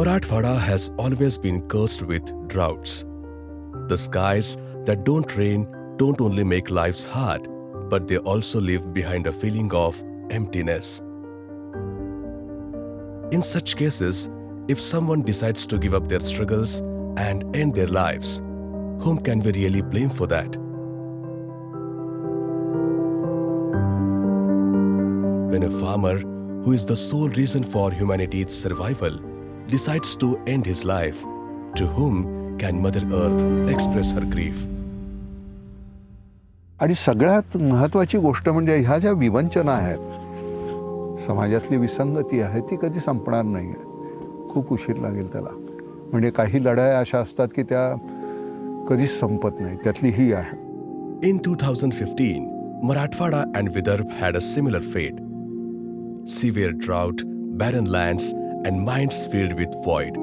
Marathwada has always been cursed with droughts. The skies that don't rain don't only make lives hard, but they also leave behind a feeling of emptiness. In such cases, if someone decides to give up their struggles and end their lives, whom can we really blame for that? When a farmer, who is the sole reason for humanity's survival, decides to end his life, to whom can Mother Earth express her grief? आणि सगळ्यात महत्त्वाची गोष्ट म्हणजे ह्या ज्या विवंचना आहेत, समाजातली विसंगती आहे, ती कधी संपणार नाही आहे. खूप उशीर लागेल त्याला. म्हणजे काही लढाया अशा असतात की त्या कधीच संपत नाही, त्यातली ही आहे. In 2015, Marathwada and Vidarbha had a similar fate. Severe drought, barren lands, and minds filled with void.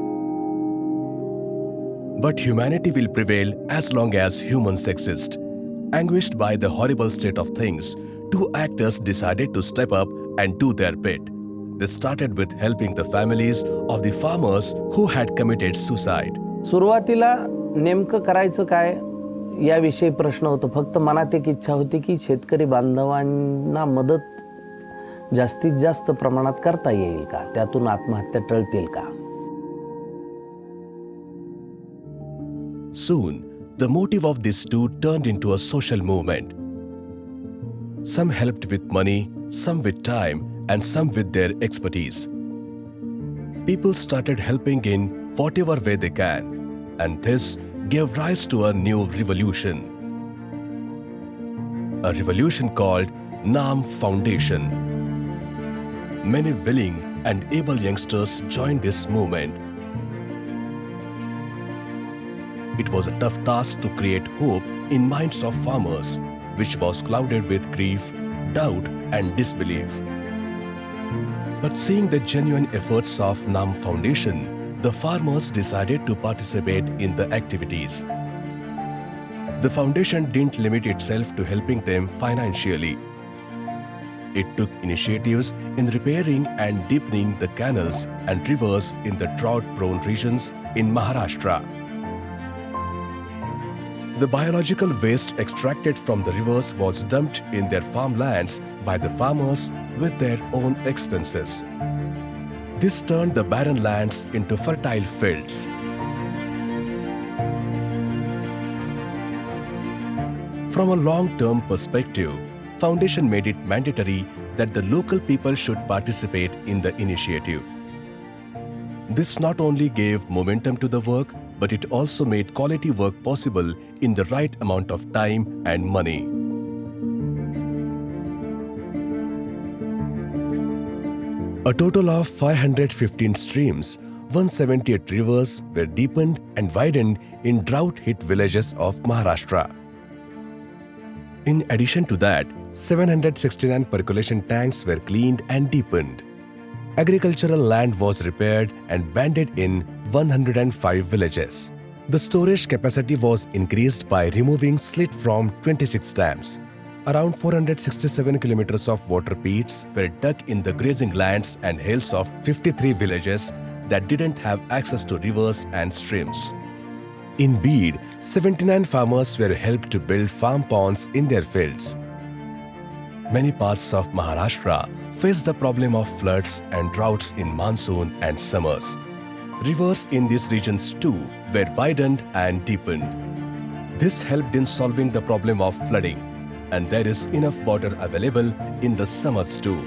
But humanity will prevail as long as humans exist. Anguished by the horrible state of things, two actors decided to step up and do their bit. They started with helping the families of the farmers who had committed suicide. सुरुवातीला नेमकं करायचं काय याविषयी प्रश्न होतो. फक्त मनात एक इच्छा होती की शेतकरी बांधवांना मदत जास्तीत जास्त प्रमाणात करता येईल का, त्यातून आत्महत्या टळतील का. Soon, the motive of these two turned into a social movement. Some helped with money, some with time, and some with their expertise. People started helping in whatever way they can, and this gave rise to a new revolution. A revolution called NAM Foundation. Many willing and able youngsters joined this movement. It was a tough task to create hope in minds of farmers, which was clouded with grief, doubt, and disbelief. But seeing the genuine efforts of NAM Foundation, the farmers decided to participate in the activities. The foundation didn't limit itself to helping them financially. It took initiatives in repairing and deepening the canals and rivers in the drought-prone regions in Maharashtra. The biological waste extracted from the rivers was dumped in their farmlands by the farmers with their own expenses. This turned the barren lands into fertile fields. From a long-term perspective, Foundation made it mandatory that the local people should participate in the initiative. This not only gave momentum to the work, but it also made quality work possible in the right amount of time and money. A total of 515 streams, 178 rivers were deepened and widened in drought-hit villages of Maharashtra. In addition to that, 769 percolation tanks were cleaned and deepened. Agricultural land was repaired and banded in 105 villages. The storage capacity was increased by removing slit from 26 dams. Around 467 kilometers of water pits were dug in the grazing lands and hills of 53 villages that didn't have access to rivers and streams. In Beed, 79 farmers were helped to build farm ponds in their fields. Many parts of Maharashtra face the problem of floods and droughts in monsoon and summers. Rivers in these regions too were widened and deepened. This helped in solving the problem of flooding, and there is enough water available in the summers too.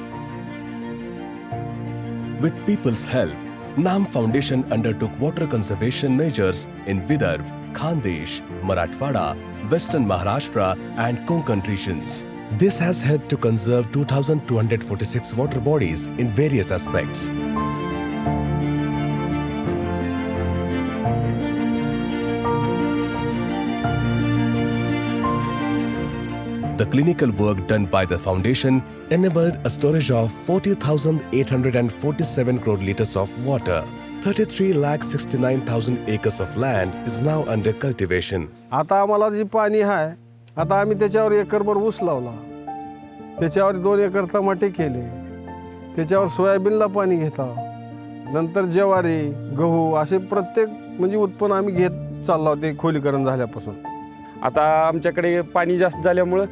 With people's help, NAM Foundation undertook water conservation measures in Vidarbha, Khandesh, Marathwada, Western Maharashtra, and Konkan regions. This has helped to conserve 2,246 water bodies in various aspects. The clinical work done by the foundation enabled a storage of 40,847 crore liters of water. 33,69,000 acres of land is now under cultivation. आता आम्हाला जी पाणी आहे, आता आम्ही त्याच्यावर एकरभर ऊस लावला, त्याच्यावर 2 एकर टमाटे केले, त्याच्यावर सोयाबीनला पाणी घेता, नंतर ज्वारी गहू असे प्रत्येक म्हणजे उत्पन्न आम्ही घेत चाललो ते खोलीकरण झाल्यापासून. आता आमच्याकडे पाणी जास्त झाल्यामुळं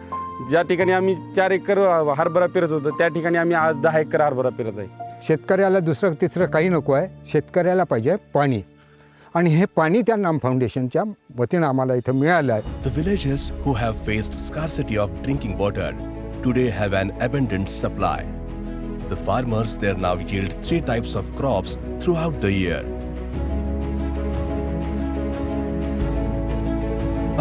ज्या ठिकाणी आम्ही 4 एकर हरभरा पेरत होतो त्या ठिकाणी आम्ही आज 10 एकर हरभरा पेरत आहे. शेतकऱ्याला दुसरं तिसरं काही नको आहे, शेतकऱ्याला पाहिजे पाणी, आणि हे पाणी त्या नाम फाउंडेशनच्या वतीनं आम्हाला इथं मिळालं आहे. The villages who have faced scarcity of drinking water today have an abundant supply. The farmers there now yield 3 types of crops throughout the year.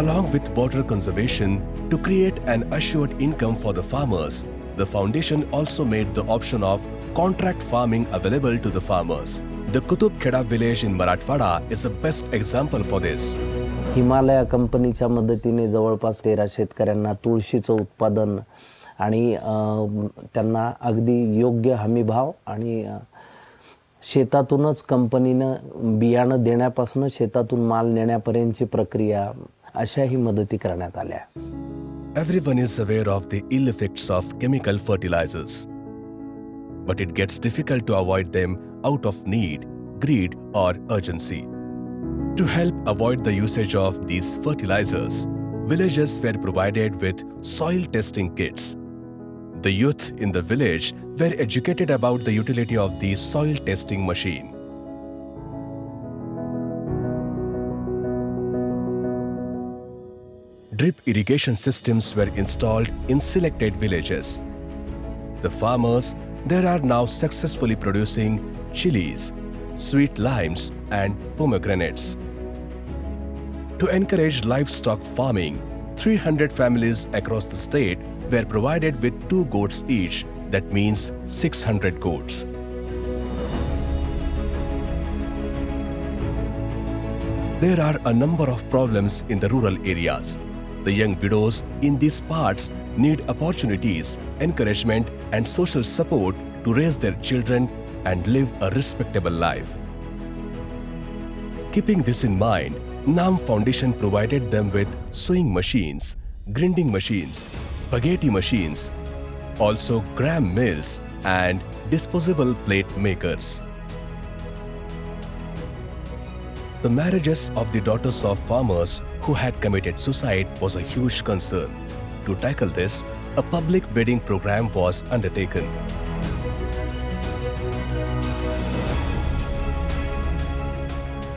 Along with water conservation, to create an assured income for the farmers, the foundation also made the option of contract farming available to the farmers. The Kutub Kheda village in Marathwada is the best example for this. Himalaya कंपनीच्या मदतीने जवळपास 13 शेतकऱ्यांना तुळशीचं उत्पादन आणि त्यांना अगदी योग्य हमीभाव आणि शेतातूनच कंपनीनं बियाणं देण्यापासून शेतातून माल नेण्यापर्यंतची प्रक्रिया अशाही मदती करण्यात आल्या. Everyone is aware of the ill effects of chemical fertilizers, but it gets difficult to avoid them out of need, greed, or urgency. To help avoid the usage of these fertilizers, villagers were provided with soil testing kits. The youth in the village were educated about the utility of the soil testing machine. Drip irrigation systems were installed in selected villages. The farmers there are now successfully producing chilies, sweet limes, and pomegranates. To encourage livestock farming, 300 families across the state were provided with 2 goats each. That means 600 goats. There are a number of problems in the rural areas. The young widows in these parts need opportunities, encouragement, and social support to raise their children and live a respectable life. Keeping this in mind, NAM Foundation provided them with sewing machines, grinding machines, spaghetti machines, also gram mills and disposable plate makers. The marriages of the daughters of farmers who had committed suicide was a huge concern. To tackle this, a public wedding program was undertaken.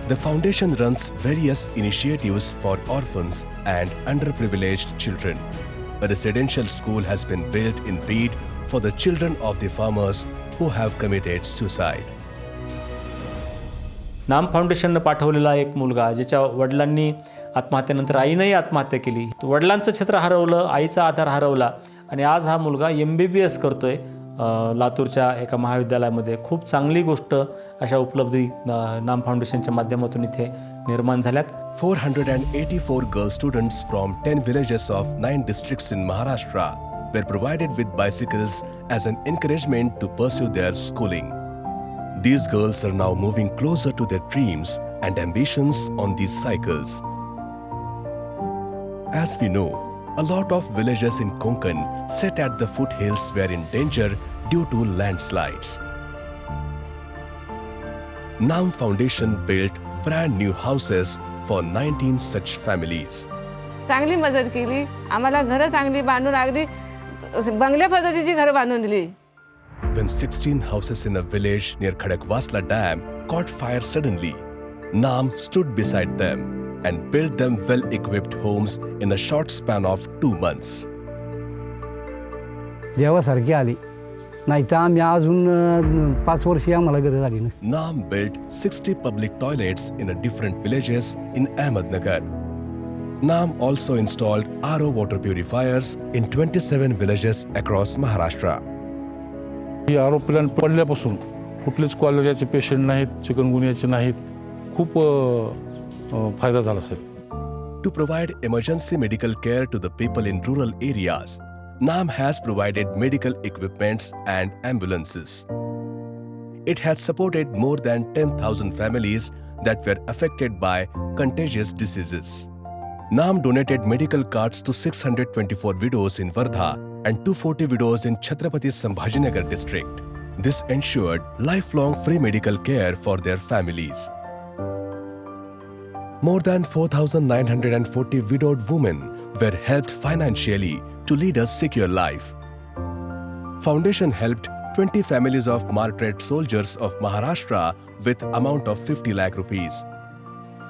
The foundation runs various initiatives for orphans and underprivileged children. A residential school has been built in Bede for the children of the farmers who have committed suicide. नाम फाउंडेशननं पाठवलेला एक मुलगा ज्याच्या वडिलांनी आत्महत्येनंतर आईनंही आत्महत्या केली, वडिलांचं छत्र हरवलं, आईचा आधार हरवला, आणि आज हा मुलगा MBBS करतोय लातूरच्या एका महाविद्यालयामध्ये. खूप चांगली गोष्ट अशा उपलब्धी नाम फाउंडेशनच्या माध्यमातून इथे निर्माण झाल्यात. 484 girl students from 10 villages of 9 districts in Maharashtra were provided with bicycles as an encouragement to pursue their schooling. These girls are now moving closer to their dreams and ambitions on these cycles. As we know, a lot of villages in Konkan set at the foothills were in danger due to landslides. NAM Foundation built brand new houses for 19 such families. चांगली मदत केली आम्हाला, घरं चांगली बांधून अगदी बंगल्या पद्धतीची घरं बांधून दिली. When 16 houses in a village near Khadakwasla Dam caught fire suddenly, NAM stood beside them and built them well-equipped homes in a short span of 2 months. देवासारखी आली, नाही तर आम्ही अजून 5 वर्ष आम्हाला गरज आली नसती. NAM built 60 public toilets in different villages in Ahmednagar. NAM also installed RO water purifiers in 27 villages across Maharashtra. ही आरोपीला पडल्यापासून कुठलेच कॉलेराचे पेशंट नाहीत, चिकनगुनियाचे नाहीत. खूप फायदा झाला साहेब. To provide emergency medical care to the people in rural areas, NAM has provided medical equipments and ambulances. It has supported more than 10,000 families that were affected by contagious diseases. NAM donated medical cards to 624 widows in Wardha and 240 widows in Chhatrapati Sambhajinagar district. This ensured lifelong free medical care for their families. More than 4,940 widowed women were helped financially to lead a secure life. Foundation helped 20 families of martyred soldiers of Maharashtra with amount of 50 lakh rupees.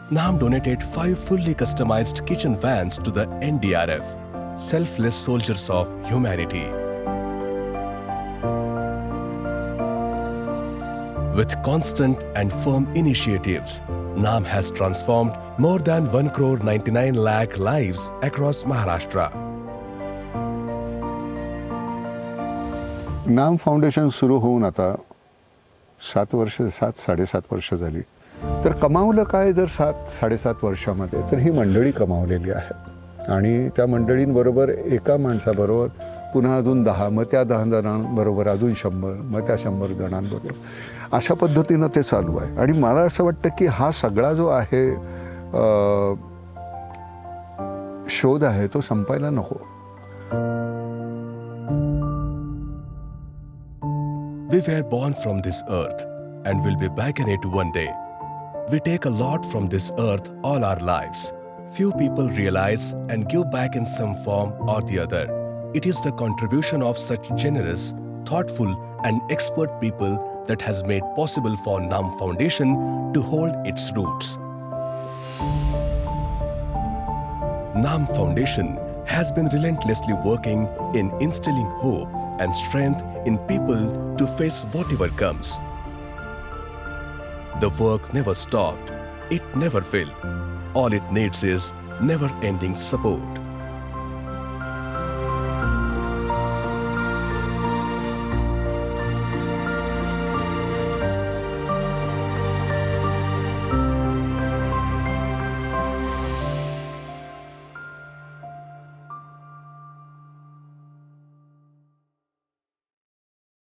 NAM donated 5 fully customized kitchen vans to the NDRF, Selfless Soldiers of Humanity. With constant and firm initiatives, NAM has transformed more than 1 crore 99 lakh lives across Maharashtra. नाम foundation सुरू होऊन आता 7-7.5 वर्ष झाली. तर कमावलं काय जर 7-7.5 वर्षामध्ये, तर ही मंडळी कमावलेली आहे. आणि त्या मंडळींबरोबर एका माणसाबरोबर पुन्हा अजून 10, मग त्या 10 जणांबरोबर अजून 100, मग त्या 100 जणांबरोबर, अशा पद्धतीनं ते चालू आहे. आणि मला असं वाटतं की हा सगळा जो आहे शोध आहे तो संपायला नको. We were born from this earth and will be back in it one day. We take a lot from this earth all our lives. Few people realize and give back in some form or the other. It is the contribution of such generous, thoughtful and expert people that has made possible for NAM Foundation to hold its roots. NAM Foundation has been relentlessly working in instilling hope and strength in people to face whatever comes. The work never stopped. It never failed. All it needs is never-ending support.